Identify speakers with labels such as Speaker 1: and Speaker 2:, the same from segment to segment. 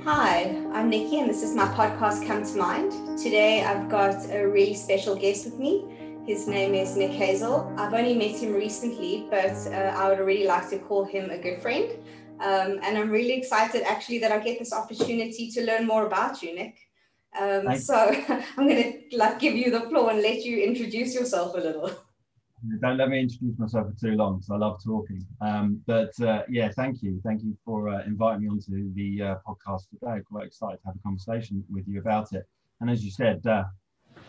Speaker 1: Hi, I'm Nikki and this is my podcast Come to Mind. Today I've got a really special guest with me. His name is Nicholas Hazell. I've only met him recently, but I would really like to call him a good friend. And I'm really excited actually that I get this opportunity to learn more about you, Nick. So I'm going to give you the floor and let you introduce yourself a little.
Speaker 2: Don't let me introduce myself for too long, because I love talking. Yeah, thank you for inviting me onto the podcast today. Quite excited to have a conversation with you about it. And as you said,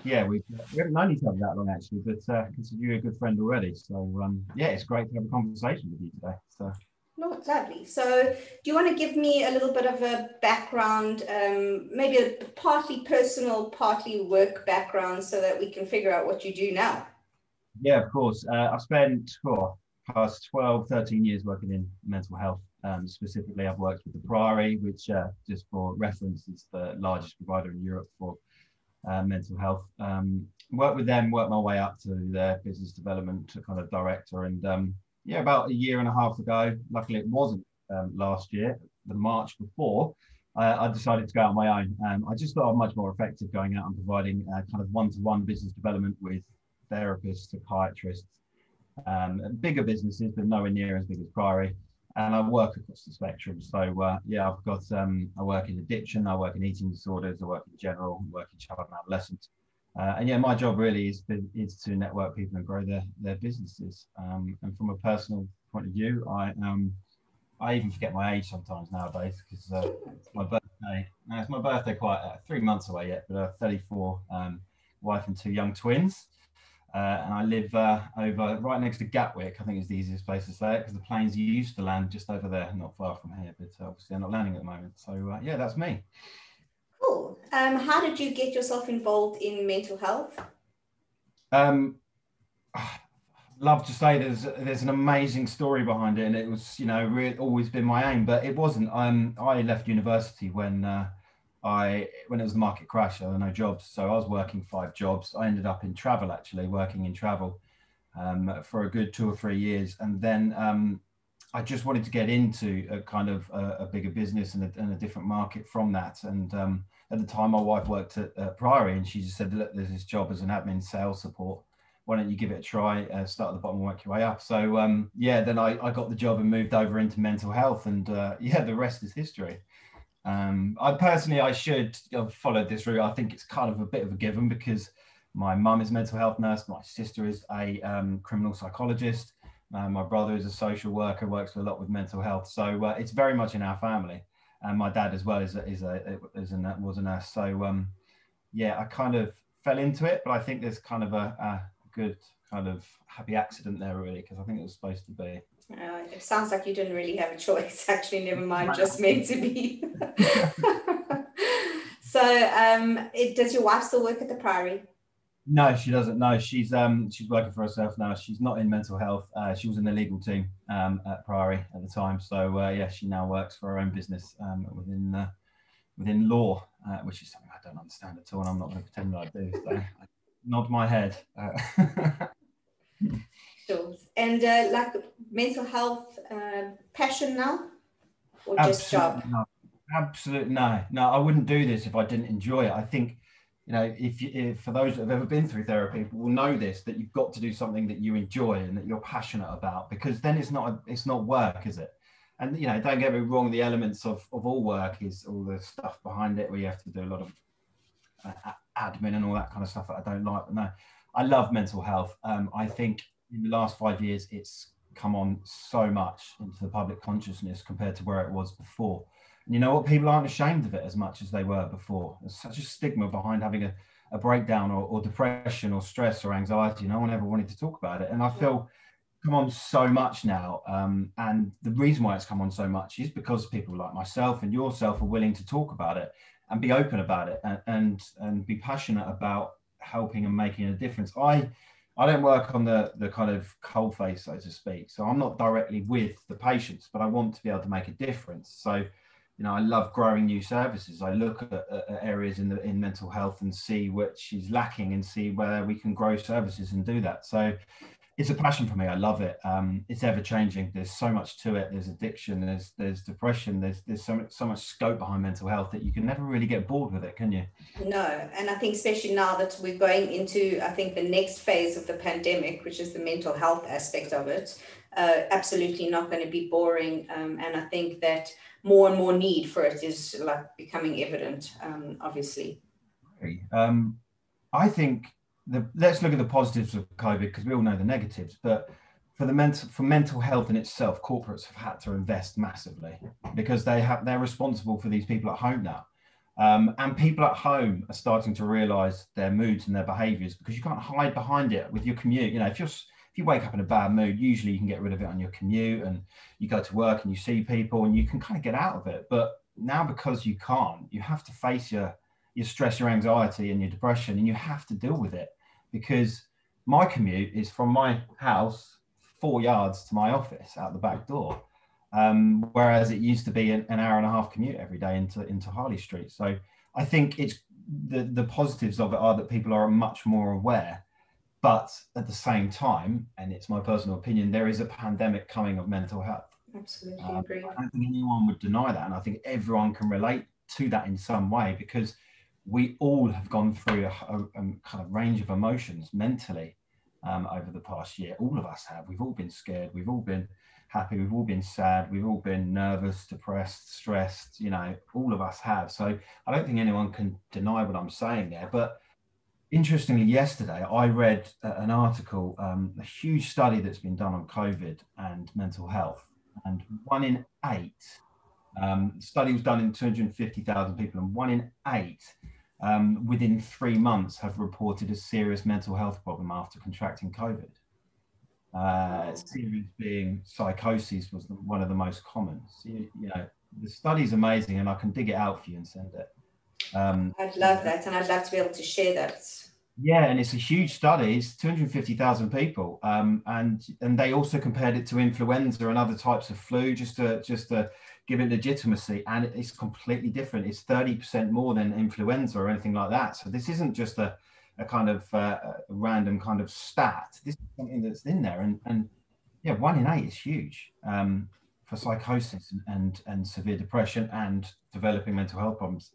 Speaker 2: yeah, we haven't known each other that long actually, but consider you a good friend already. So yeah, it's great to have a conversation with you today. So.
Speaker 1: No, lovely. So do you want to give me a little bit of a background, maybe a partly personal, partly work background, so that we can figure out what you do now?
Speaker 2: Yeah, of course. I've spent past 12, 13 years working in mental health. Specifically, I've worked with the Priory, which just for reference is the largest provider in Europe for mental health. Worked with them, worked my way up to their business development to kind of director. And yeah, about a year and a half ago, luckily it wasn't last year, the March before, I decided to go out on my own. I just thought I'm much more effective going out and providing kind of one-to-one business development with therapists, psychiatrists, bigger businesses, but nowhere near as big as Priory. And I work across the spectrum. So yeah, I've got, I work in addiction, I work in eating disorders, I work in general, I work in child and adolescent. And yeah, my job really is to network people and grow their businesses. And from a personal point of view, I even forget my age sometimes nowadays, because it's my birthday. Now it's my birthday quite 3 months away yet, but I'm 34, wife and 2 young twins. And I live over right next to Gatwick. I think is the easiest place to say it, because the planes used to land just over there, not far from here, but obviously they're not landing at the moment. So yeah, that's me.
Speaker 1: Cool. How did you get yourself involved in mental health?
Speaker 2: Love to say there's an amazing story behind it, and it was, you know, really always been my aim, but it wasn't. I left university when it was the market crash. There were no jobs, so I was working 5 jobs. I ended up in travel, actually working in travel for a good 2 or 3 years, and then I just wanted to get into a kind of a bigger business and a different market from that. And at the time, my wife worked at Priory, and she just said, "Look, there's this job as an admin sales support. Why don't you give it a try? Start at the bottom and work your way up." So yeah, then I got the job and moved over into mental health, and yeah, the rest is history. I should have followed this route. I think it's kind of a bit of a given, because my mum is a mental health nurse, my sister is a criminal psychologist, my brother is a social worker, works a lot with mental health. So it's very much in our family, and my dad as well was a nurse. So yeah, I kind of fell into it, but I think there's kind of a good kind of happy accident there, really, because I think it was supposed to be.
Speaker 1: It sounds like you didn't really have a choice. Actually, never mind, just meant to be. So, does your wife still work at the Priory?
Speaker 2: No, she doesn't. No, she's working for herself now. She's not in mental health. She was in the legal team at Priory at the time. So yeah, she now works for her own business within law, which is something I don't understand at all, and I'm not going to pretend that I do. So I nod my head.
Speaker 1: Sure. And like mental health passion now, or just job?
Speaker 2: No. Absolutely no. I wouldn't do this if I didn't enjoy it. I think, you know, if for those that have ever been through therapy will know this, that you've got to do something that you enjoy and that you're passionate about, because then it's not work, is it? And, you know, don't get me wrong, the elements of all work is all the stuff behind it where you have to do a lot of admin and all that kind of stuff that I don't like. But no, I love mental health. I think in the last 5 years, it's come on so much into the public consciousness compared to where it was before. And you know what? People aren't ashamed of it as much as they were before. There's such a stigma behind having a breakdown or depression or stress or anxiety. No one ever wanted to talk about it. And I feel come on so much now. And the reason why it's come on so much is because people like myself and yourself are willing to talk about it and be open about it and be passionate about helping and making a difference. I don't work on the kind of cold face, so to speak. So I'm not directly with the patients, but I want to be able to make a difference. So, you know, I love growing new services. I look at areas in mental health and see which is lacking and see where we can grow services and do that. So, it's a passion for me. I love it. It's ever changing. There's so much to it. There's addiction. There's depression. There's so much scope behind mental health that you can never really get bored with it, can you?
Speaker 1: No, and I think especially now that we're going into, I think, the next phase of the pandemic, which is the mental health aspect of it, absolutely not going to be boring. And I think that more and more need for it is like becoming evident, obviously.
Speaker 2: I think let's look at the positives of COVID, because we all know the negatives. But for mental health in itself, corporates have had to invest massively because they're responsible for these people at home now. And people at home are starting to realise their moods and their behaviours, because you can't hide behind it with your commute. You know, if you wake up in a bad mood, usually you can get rid of it on your commute, and you go to work and you see people and you can kind of get out of it. But now, because you can't, you have to face your stress, your anxiety and your depression, and you have to deal with it, because my commute is from my house 4 yards to my office out the back door. Whereas it used to be an hour and a half commute every day into Harley Street. So I think it's the positives of it are that people are much more aware, but at the same time, and it's my personal opinion, there is a pandemic coming of mental health.
Speaker 1: Absolutely agree.
Speaker 2: I don't think anyone would deny that, and I think everyone can relate to that in some way, because we all have gone through a kind of range of emotions mentally over the past year. All of us have. We've all been scared. We've all been happy. We've all been sad. We've all been nervous, depressed, stressed. You know, all of us have. So I don't think anyone can deny what I'm saying there. But interestingly, yesterday I read an article, a huge study that's been done on COVID and mental health, and 1 in 8. The study was done in 250,000 people, and 1 in 8 within 3 months have reported a serious mental health problem after contracting COVID. Serious being psychosis was one of the most common. So, you know, the study's amazing, and I can dig it out for you and send it.
Speaker 1: I'd love that, and I'd love to be able to share that.
Speaker 2: Yeah, and it's a huge study. It's 250,000 people, and they also compared it to influenza and other types of flu, just to give it legitimacy. And it's completely different. It's 30% more than influenza or anything like that. So this isn't just a kind of a random kind of stat. This is something that's in there, and yeah, 1 in 8 is huge for psychosis and severe depression and developing mental health problems.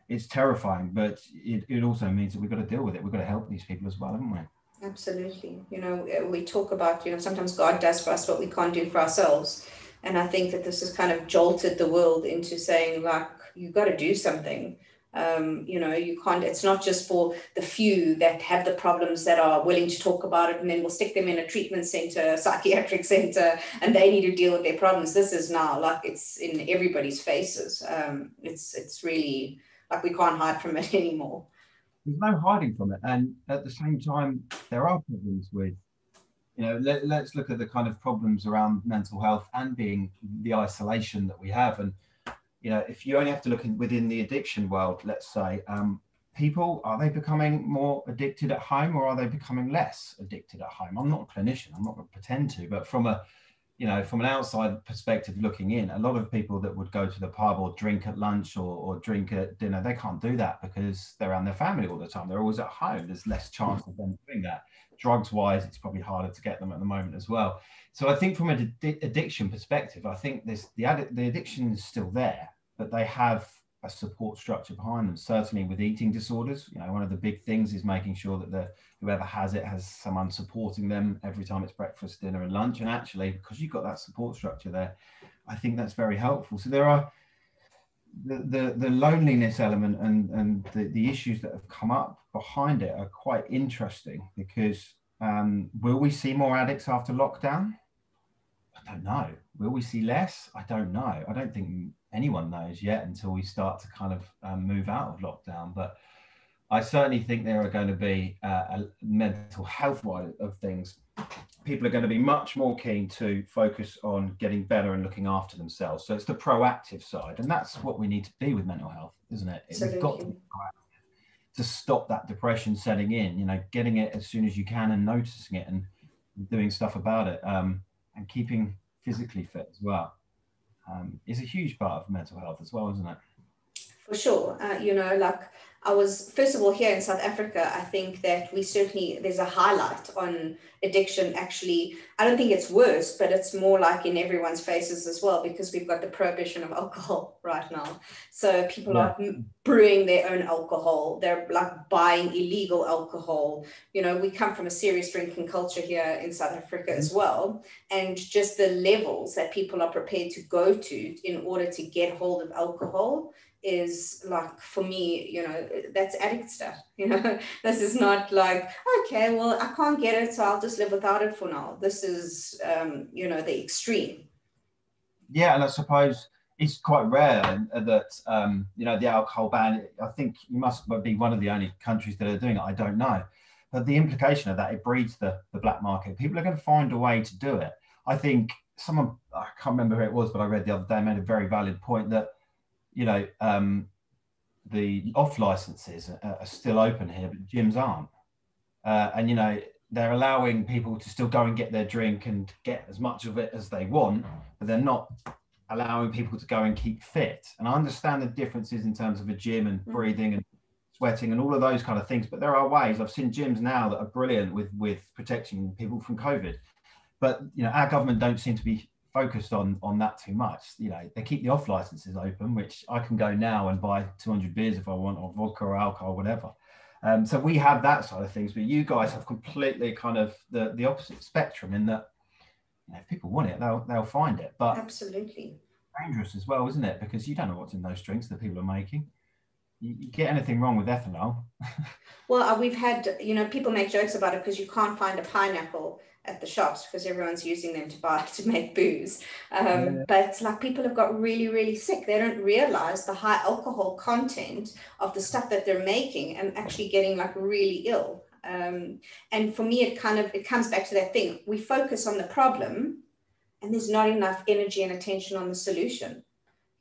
Speaker 2: It's terrifying, but it also means that we've got to deal with it. We've got to help these people as well, haven't we?
Speaker 1: Absolutely. You know, we talk about, you know, sometimes God does for us what we can't do for ourselves. And I think that this has kind of jolted the world into saying, like, you've got to do something. You know, you can't, it's not just for the few that have the problems that are willing to talk about it, and then we'll stick them in a treatment center, a psychiatric center, and they need to deal with their problems. This is now like it's in everybody's faces. It's really like we can't hide from it anymore.
Speaker 2: There's no hiding from it. And at the same time, there are problems with, you know, let's look at the kind of problems around mental health and being the isolation that we have. And, you know, if you only have to look within the addiction world, let's say, people, are they becoming more addicted at home, or are they becoming less addicted at home? I'm not a clinician, I'm not going to pretend to, but from an outside perspective looking in, a lot of people that would go to the pub or drink at lunch or drink at dinner, they can't do that because they're around their family all the time. They're always at home. There's less chance of them doing that. Drugs wise, it's probably harder to get them at the moment as well. So I think from an addiction perspective, I think the addiction is still there, but they have a support structure behind them. Certainly with eating disorders, you know, one of the big things is making sure that whoever has it has someone supporting them every time it's breakfast, dinner and lunch. And actually, because you've got that support structure there, I think that's very helpful. So there are the loneliness element and the issues that have come up behind it are quite interesting, because will we see more addicts after lockdown? I don't know. Will we see less? I don't know. I don't think anyone knows yet until we start to kind of move out of lockdown. But I certainly think there are going to be a mental health wise of things. People are going to be much more keen to focus on getting better and looking after themselves. So it's the proactive side, and that's what we need to be with mental health, isn't it?
Speaker 1: Absolutely.
Speaker 2: We've got to be proactive to stop that depression setting in. You know, getting it as soon as you can and noticing it and doing stuff about it, and keeping physically fit as well. Is a huge part of mental health as well, isn't it?
Speaker 1: For sure. You know, like first of all, here in South Africa, I think that there's a highlight on addiction. Actually, I don't think it's worse, but it's more like in everyone's faces as well, because we've got the prohibition of alcohol right now. So people are brewing their own alcohol. They're like buying illegal alcohol. You know, we come from a serious drinking culture here in South Africa as well. And just the levels that people are prepared to go to in order to get hold of alcohol is like, for me, you know, that's addict stuff. You know, this is not like, okay, well, I can't get it, so I'll just live without it for now. This is, you know, the extreme.
Speaker 2: Yeah, and I suppose it's quite rare that, you know, the alcohol ban, I think you must be one of the only countries that are doing it. I don't know. But the implication of that, it breeds the black market. People are going to find a way to do it. I think someone, I can't remember who it was, but I read the other day, made a very valid point that, you know, the off licenses are still open here, but gyms aren't. And, you know, they're allowing people to still go and get their drink and get as much of it as they want, but they're not allowing people to go and keep fit. And I understand the differences in terms of a gym and breathing and sweating and all of those kind of things, but there are ways. I've seen gyms now that are brilliant with protecting people from COVID. But, you know, our government don't seem to be focused on that too much. You know, they keep the off licenses open, which I can go now and buy 200 beers if I want, or vodka or alcohol, whatever. So we have that side of things, but you guys have completely kind of the opposite spectrum in that, you know, if people want it, they'll find it. But
Speaker 1: absolutely
Speaker 2: dangerous as well, isn't it? Because you don't know what's in those drinks that people are making. You get anything wrong with ethanol.
Speaker 1: Well, we've had, you know, people make jokes about it because you can't find a pineapple at the shops because everyone's using them to make booze. But like, people have got really, really sick. They don't realize the high alcohol content of the stuff that they're making and actually getting like really ill. And for me, it comes back to that thing. We focus on the problem and there's not enough energy and attention on the solution.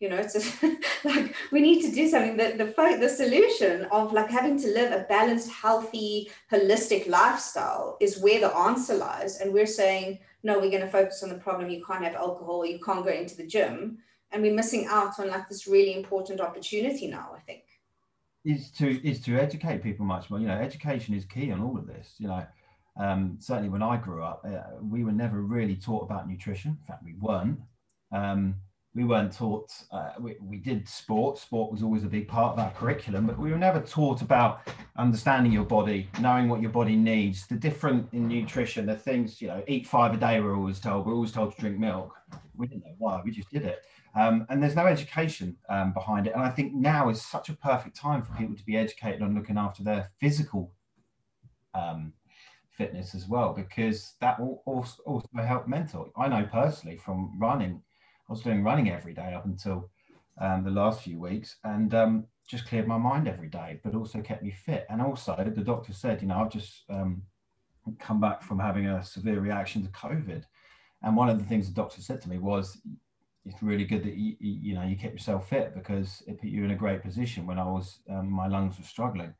Speaker 1: You know, it's like, we need to do something. The solution of like having to live a balanced, healthy, holistic lifestyle is where the answer lies. And we're saying, no, we're going to focus on the problem. You can't have alcohol. You can't go into the gym. And we're missing out on like this really important opportunity now, I think.
Speaker 2: Is to educate people much more. You know, education is key on all of this. You know, certainly when I grew up, we were never really taught about nutrition. In fact, we weren't. We weren't taught, we did sport. Sport was always a big part of our curriculum, but we were never taught about understanding your body, knowing what your body needs, the different in nutrition, the things, you know, eat 5 a day, we're always told to drink milk. We didn't know why, we just did it. And there's no education behind it. And I think now is such a perfect time for people to be educated on looking after their physical fitness as well, because that will also help mental. I know personally from running, I was doing running every day up until the last few weeks, and just cleared my mind every day, but also kept me fit. And also the doctor said, you know, I've just come back from having a severe reaction to COVID. And one of the things the doctor said to me was, it's really good that you know, you kept yourself fit, because it put you in a great position when I was, my lungs were struggling.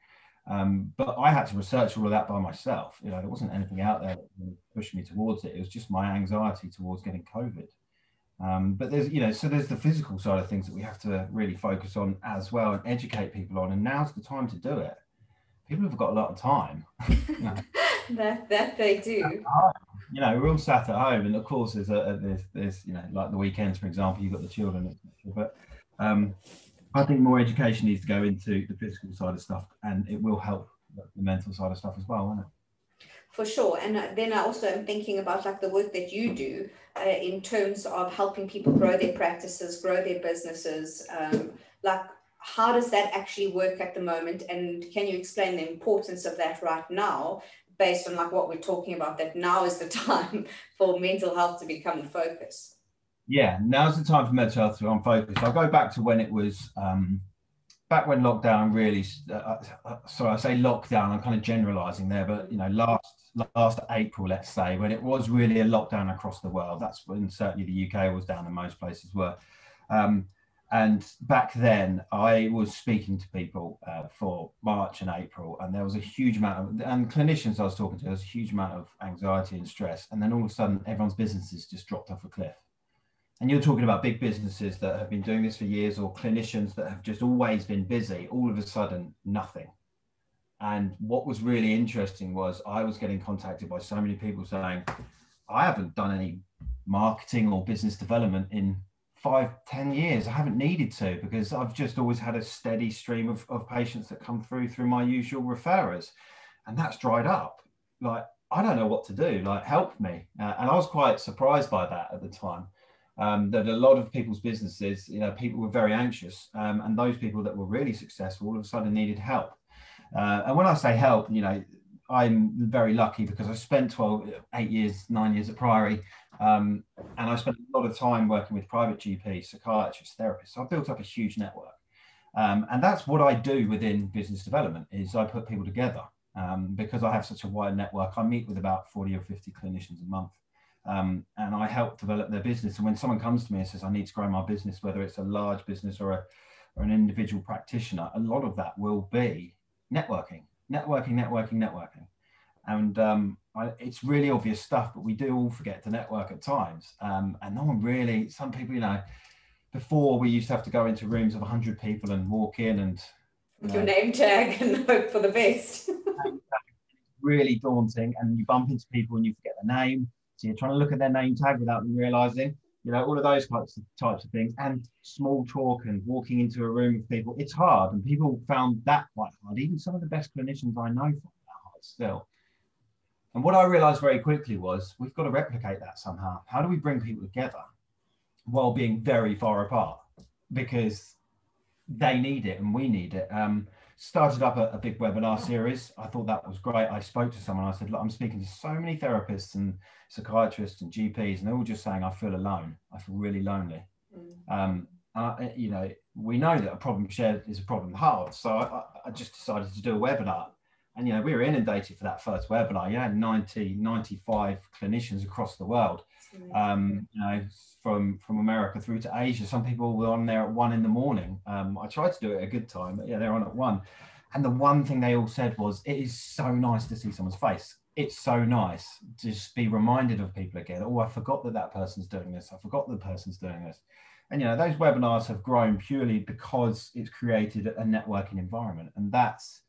Speaker 2: But I had to research all of that by myself. You know, there wasn't anything out there that pushed me towards it. It was just my anxiety towards getting COVID. But there's, you know, so there's the physical side of things that we have to really focus on as well and educate people on. And now's the time to do it. People have got a lot of time. You know.
Speaker 1: that they do.
Speaker 2: You know, we're all sat at home, and of course there's you know, like the weekends, for example, you've got the children, etc. But I think more education needs to go into the physical side of stuff, and it will help the mental side of stuff as well, won't it?
Speaker 1: For sure. And then I also am thinking about like the work that you do in terms of helping people grow their practices, grow their businesses. Like, how does that actually work at the moment? And can you explain the importance of that right now, based on like what we're talking about, that now is the time for mental health to become the focus?
Speaker 2: Yeah, now's the time for mental health to be on focus. I'll go back to when it was, back when lockdown really, sorry, I say lockdown, I'm kind of generalizing there, but you know, last April, let's say, when it was really a lockdown across the world, that's when certainly the UK was down and most places were. And back then I was speaking to people for March and April, and there was a huge amount of, and clinicians I was talking to, there was a huge amount of anxiety and stress. And then all of a sudden everyone's businesses just dropped off a cliff. And you're talking about big businesses that have been doing this for years, or clinicians that have just always been busy, all of a sudden, nothing. And what was really interesting was I was getting contacted by so many people saying, I haven't done any marketing or business development in 5-10 years. I haven't needed to, because I've just always had a steady stream of patients that come through my usual referrers. And that's dried up. Like, I don't know what to do, like, help me. And I was quite surprised by that at the time. That a lot of people's businesses, people were very anxious, and those people that were really successful all of a sudden needed help. And when I say help, I'm very lucky because I spent 9 years at Priory, and I spent a lot of time working with private GPs, psychiatrists, therapists. So I built up a huge network, and that's what I do within business development. Is I put people together, because I have such a wide network. I meet with about 40 or 50 clinicians a month. And I help develop their business. And when someone comes to me and says, I need to grow my business, whether it's a large business or an individual practitioner, a lot of that will be networking. And it's really obvious stuff, but we do all forget to network at times. And no one really, some people, before we used to have to go into rooms of 100 people and walk in and
Speaker 1: your name tag and hope for the best.
Speaker 2: Really daunting, and you bump into people and you forget their name. So you're trying to look at their name tag without them realizing, all of those types of things, and small talk and walking into a room with people. It's hard, and people found that quite hard. Even some of the best clinicians I know found that hard still. And what I realized very quickly was we've got to replicate that somehow. How do we bring people together while being very far apart? Because they need it and we need it. Started up a big webinar series. I thought that was great. I spoke to someone. I said, look, I'm speaking to so many therapists and psychiatrists and GPs, and they're all just saying, I feel alone. I feel really lonely. We know that a problem shared is a problem halved. So I just decided to do a webinar. And, we were inundated for that first webinar. 95 clinicians across the world, from America through to Asia. Some people were on there at 1 a.m. I tried to do it at a good time, but they're on at 1. And the one thing they all said was, it is so nice to see someone's face. It's so nice to just be reminded of people again. Oh, I forgot that person's doing this. I forgot that person's doing this. And, those webinars have grown purely because it's created a networking environment. And that's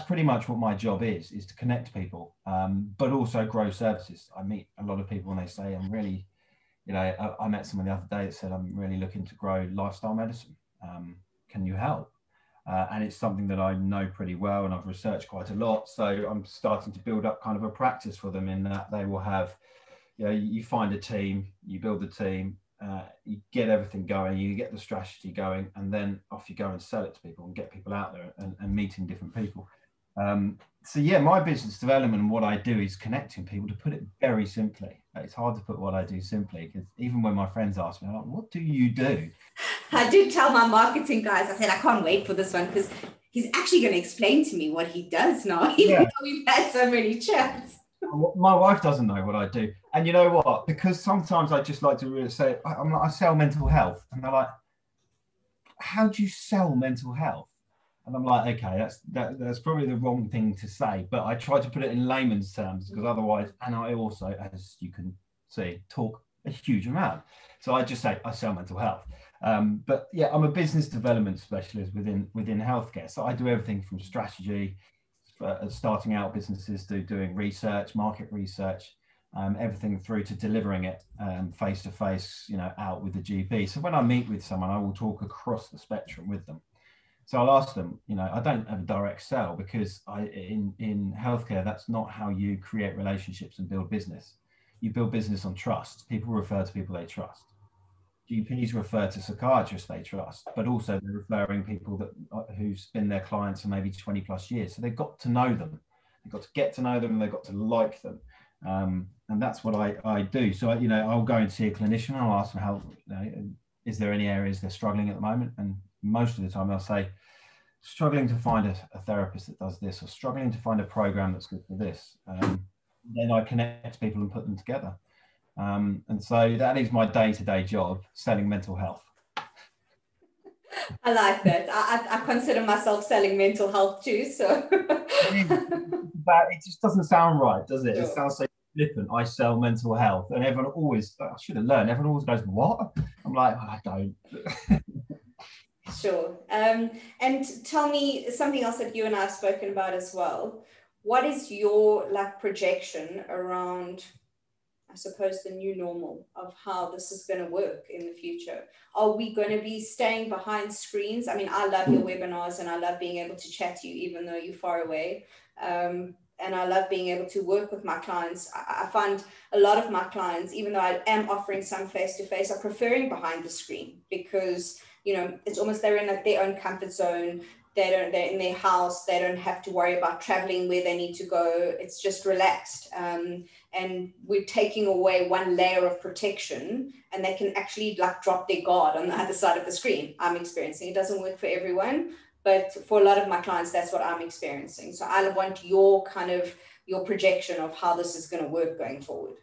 Speaker 2: pretty much what my job is to connect people, but also grow services. I meet a lot of people and they say, I'm really, I met someone the other day that said, I'm really looking to grow lifestyle medicine. Can you help? And it's something that I know pretty well and I've researched quite a lot. So I'm starting to build up kind of a practice for them, in that they will have, you find a team, you build the team, you get everything going, you get the strategy going, and then off you go and sell it to people and get people out there and meeting different people. So my business development and what I do is connecting people. To put it very simply, it's hard to put what I do simply, because even when my friends ask me, I'm like, what do you do?
Speaker 1: I did tell my marketing guys, I said, I can't wait for this one, because he's actually going to explain to me what he does now, even though we've had so many chats.
Speaker 2: My wife doesn't know what I do. And you know what? Because sometimes I just like to really say, I sell mental health. And they're like, how do you sell mental health? And I'm like, okay, that's probably the wrong thing to say. But I try to put it in layman's terms, because otherwise, and I also, as you can see, talk a huge amount. So I just say, I sell mental health. But I'm a business development specialist within healthcare. So I do everything from strategy, starting out businesses, to doing research, market research, everything through to delivering it face to face, out with the GP. So when I meet with someone, I will talk across the spectrum with them. So I'll ask them, I don't have a direct sell, because in healthcare, that's not how you create relationships and build business. You build business on trust. People refer to people they trust. GPs refer to psychiatrists they trust, but also they're referring people who's been their clients for maybe 20 plus years. So they've got to know them. They've got to get to know them, and they've got to like them. And that's what I do. So, I'll go and see a clinician. I'll ask them how, is there any areas they're struggling at the moment? And most of the time I'll say, struggling to find a therapist that does this, or struggling to find a program that's good for this. Then I connect people and put them together. And so that is my day-to-day job, selling mental health.
Speaker 1: I like that. I consider myself selling mental health too. So
Speaker 2: but it just doesn't sound right, does it? Sure. It sounds so flippant. I sell mental health, and everyone always, I should have learned. Everyone always goes, "What?" I'm like, "I don't."
Speaker 1: Sure. And tell me something else that you and I have spoken about as well. What is your like projection around, I suppose, the new normal of how this is going to work in the future? Are we going to be staying behind screens? I mean, I love your webinars and I love being able to chat to you even though you're far away. And I love being able to work with my clients. I find a lot of my clients, even though I am offering some face-to-face, are preferring behind the screen because, you know, it's almost they're in like their own comfort zone. They're in their house. They don't have to worry about traveling where they need to go. It's just relaxed. And we're taking away one layer of protection, and they can actually like drop their guard on the other side of the screen. I'm experiencing it doesn't work for everyone, but for a lot of my clients, that's what I'm experiencing. So I want your projection of how this is going to work going forward.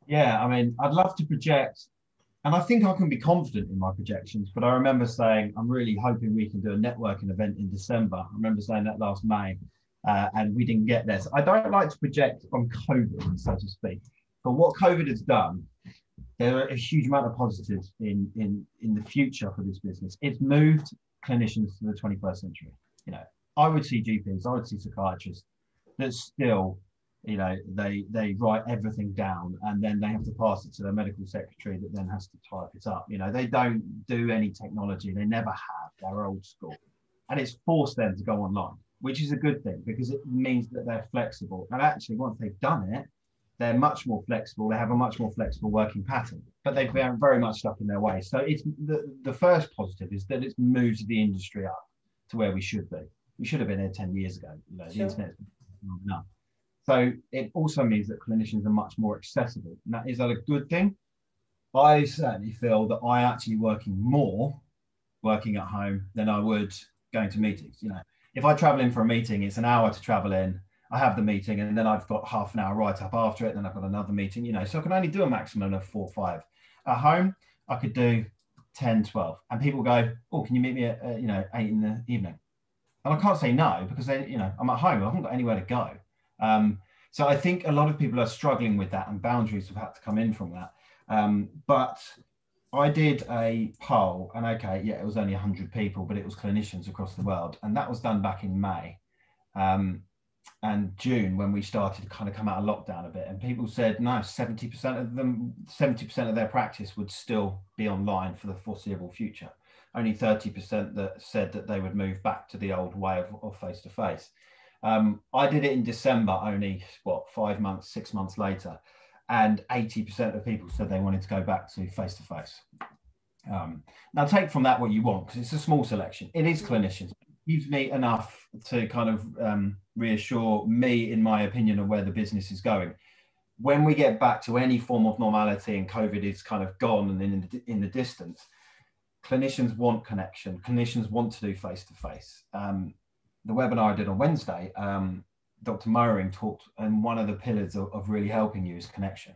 Speaker 2: Yeah, I mean, I'd love to project, and I think I can be confident in my projections, but I remember saying, I'm really hoping we can do a networking event in December. I remember saying that last May, and we didn't get there. So I don't like to project on COVID, so to speak. But what COVID has done, there are a huge amount of positives in the future for this business. It's moved clinicians to the 21st century. You know, I would see GPs, I would see psychiatrists that still, you know, they write everything down and then they have to pass it to their medical secretary that then has to type it up. You know, they don't do any technology. They never have. They're old school. And it's forced them to go online, which is a good thing because it means that they're flexible. And actually, once they've done it, they're much more flexible. They have a much more flexible working pattern, but they've been very much stuck in their way. So it's the first positive is that it's moved the industry up to where we should be. We should have been here 10 years ago. You know, the internet's not enough. So it also means that clinicians are much more accessible. Now, is that a good thing? I certainly feel that I actually working at home than I would going to meetings. You know, if I travel in for a meeting, it's an hour to travel in. I have the meeting and then I've got half an hour right up after it. Then I've got another meeting, you know, so I can only do a maximum of 4 or 5. At home, I could do 10, 12. And people go, oh, can you meet me at, 8 in the evening? And I can't say no because then, you know, I'm at home. I haven't got anywhere to go. So I think a lot of people are struggling with that and boundaries have had to come in from that. But I did a poll and okay, yeah, it was only 100 people, but it was clinicians across the world. And that was done back in May. And June when we started to kind of come out of lockdown a bit, and people said no, 70% of their practice would still be online for the foreseeable future. Only 30% that said that they would move back to the old way of face-to-face. I did it in December, only 5 months, 6 months later, and 80% of people said they wanted to go back to face-to-face. Now take from that what you want, because it's a small selection. It is clinicians. Gives me enough to kind of reassure me in my opinion of where the business is going. When we get back to any form of normality and COVID is kind of gone and in the distance, clinicians want connection. Clinicians want to do face-to-face. The webinar I did on Wednesday, Dr. Mowering talked, and one of the pillars of really helping you is connection.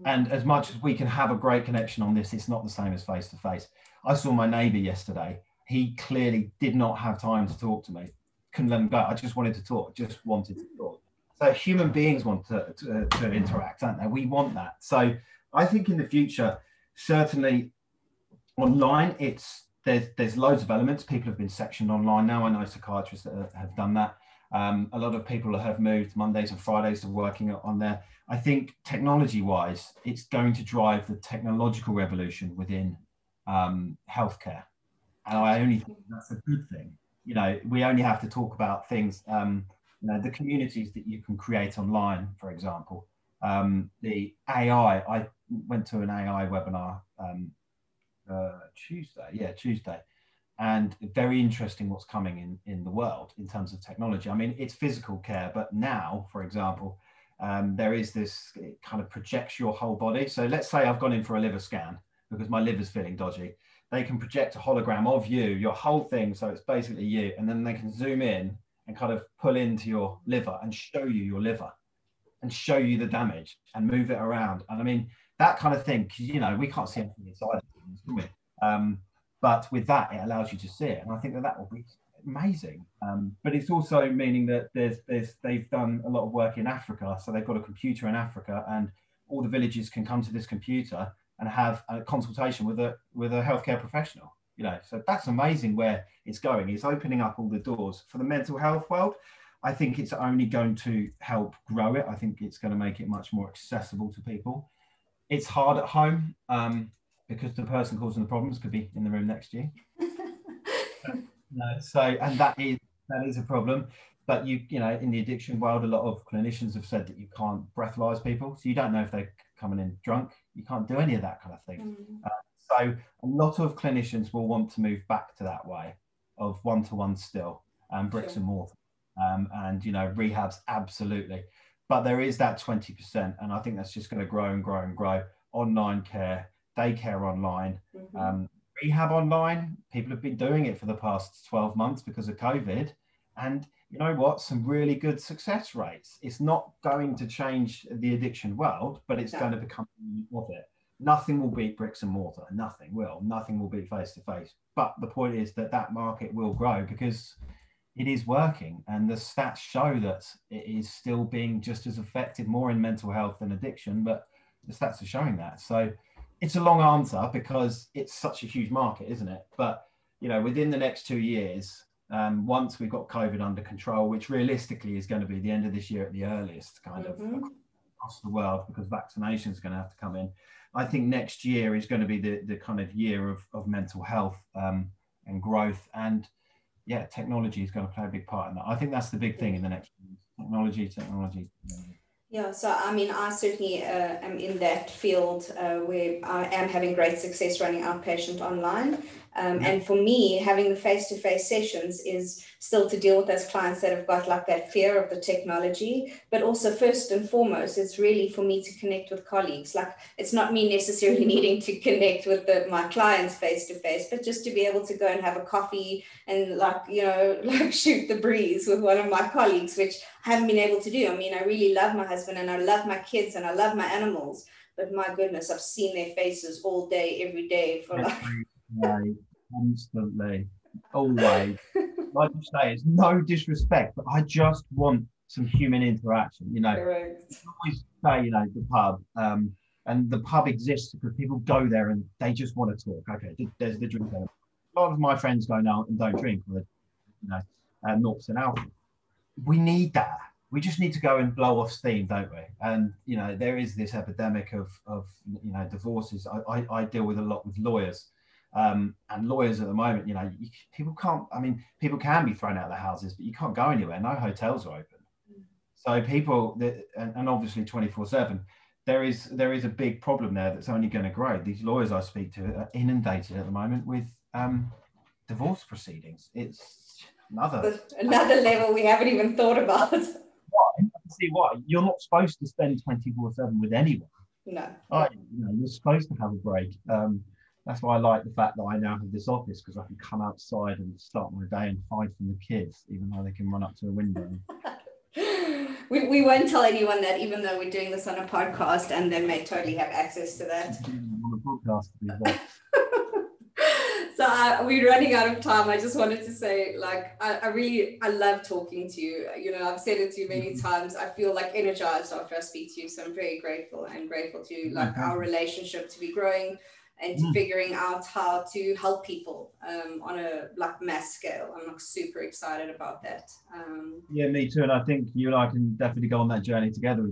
Speaker 2: And as much as we can have a great connection on this, it's not the same as face-to-face. I saw my neighbor yesterday. He clearly did not have time to talk to me. Couldn't let him go. I just wanted to talk, just wanted to talk. So human beings want to interact, don't they? We want that. So I think in the future, certainly online, there's loads of elements. People have been sectioned online now. I know psychiatrists that have done that. A lot of people have moved Mondays and Fridays to working on there. I think technology-wise, it's going to drive the technological revolution within healthcare. And I only think that's a good thing. You know, we only have to talk about things, the communities that you can create online, for example. The AI, I went to an AI webinar Tuesday. And very interesting what's coming in the world in terms of technology. I mean, it's physical care, but now, for example, there is this, it kind of projects your whole body. So let's say I've gone in for a liver scan because my liver's feeling dodgy. They can project a hologram of you, your whole thing. So it's basically you. And then they can zoom in and kind of pull into your liver and show you your liver and show you the damage and move it around. And I mean, that kind of thing, because, you know, we can't see anything inside of things, can we? But with that, it allows you to see it. And I think that will be amazing. But it's also meaning that they've done a lot of work in Africa, so they've got a computer in Africa, and all the villages can come to this computer and have a consultation with a healthcare professional. So that's amazing where it's going. It's opening up all the doors for the mental health world. I think it's only going to help grow it. I think it's going to make it much more accessible to people. It's hard at home because the person causing the problems could be in the room next to you. And that is a problem. But in the addiction world, a lot of clinicians have said that you can't breathalyze people, so you don't know if they're coming in drunk. You can't do any of that kind of thing. So a lot of clinicians will want to move back to that way of one-to-one still, bricks and mortar, and rehabs, absolutely. But there is that 20%, and I think that's just going to grow and grow and grow. Online care, daycare online, rehab online. People have been doing it for the past 12 months because of COVID, and you know what? Some really good success rates. It's not going to change the addiction world, but it's going to become of it. Nothing will beat bricks and mortar. Nothing will. Nothing will beat face-to-face. But the point is that market will grow because it is working. And the stats show that it is still being just as effective, more in mental health than addiction. But the stats are showing that. So it's a long answer because it's such a huge market, isn't it? But, within the next 2 years, once we've got COVID under control, which realistically is going to be the end of this year at the earliest, kind of across the world, because vaccination is going to have to come in. I think next year is going to be the kind of year of mental health and growth, and technology is going to play a big part in that. I think that's the big thing in the next year. Technology.
Speaker 1: Yeah, so I certainly am in that field where I am having great success running outpatient online. And for me, having the face-to-face sessions is still to deal with those clients that have got like that fear of the technology, but also first and foremost, it's really for me to connect with colleagues. Like, it's not me necessarily needing to connect with my clients face-to-face, but just to be able to go and have a coffee and shoot the breeze with one of my colleagues, which I haven't been able to do. I mean, I really love my husband and I love my kids and I love my animals, but my goodness, I've seen their faces all day, every day for
Speaker 2: constantly, always. Like you say, it's no disrespect, but I just want some human interaction.
Speaker 1: Correct.
Speaker 2: I always say, the pub, and the pub exists because people go there and they just want to talk. Okay, there's the drink there. A lot of my friends go now and don't drink, or 0% alcohol. We need that. We just need to go and blow off steam, don't we? And there is this epidemic of divorces. I deal with a lot with lawyers. And lawyers at the moment, people can't, people can be thrown out of their houses, but you can't go anywhere. No hotels are open. So people, and obviously 24/7, there is a big problem there that's only going to grow. These lawyers I speak to are inundated at the moment with divorce proceedings. It's another
Speaker 1: level we haven't even thought about.
Speaker 2: Why? See why? You're not supposed to spend 24/7 with anyone.
Speaker 1: No.
Speaker 2: You're supposed to have a break. That's why I like the fact that I now have this office, because I can come outside and start my day and hide from the kids, even though they can run up to a window.
Speaker 1: We won't tell anyone that, even though we're doing this on a podcast, and they may totally have access to that.
Speaker 2: On a podcast.
Speaker 1: So we're running out of time. I just wanted to say, I love talking to you. I've said it to you many times. I feel energized after I speak to you. So I'm very grateful to our relationship to be growing and to figuring out how to help people on a mass scale. I'm super excited about that.
Speaker 2: Yeah, me too. And I think you and I can definitely go on that journey together. We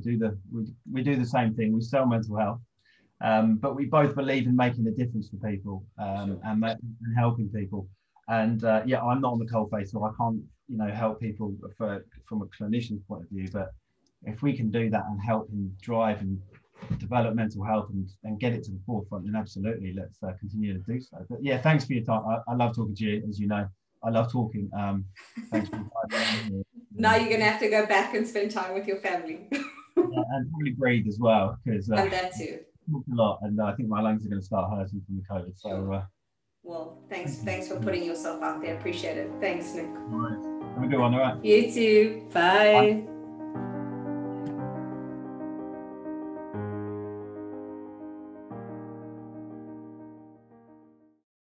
Speaker 2: do the same thing. We sell mental health. But we both believe in making a difference for people and helping people. And I'm not on the coalface, so I can't, help people from a clinician's point of view. But if we can do that and help and drive and develop mental health and get it to the forefront, then absolutely, let's continue to do so. But thanks for your time. I love talking to you, as you know. I love talking. Thanks for your
Speaker 1: Now you're going to have to go back and spend time with your family.
Speaker 2: And probably breathe as well, because
Speaker 1: and that too.
Speaker 2: A lot, and I think my lungs are going to start hurting from the COVID. So,
Speaker 1: well, thanks for putting yourself out there. Appreciate it. Thanks, Nick.
Speaker 2: All right. Have a good one. All right.
Speaker 1: You too. Bye.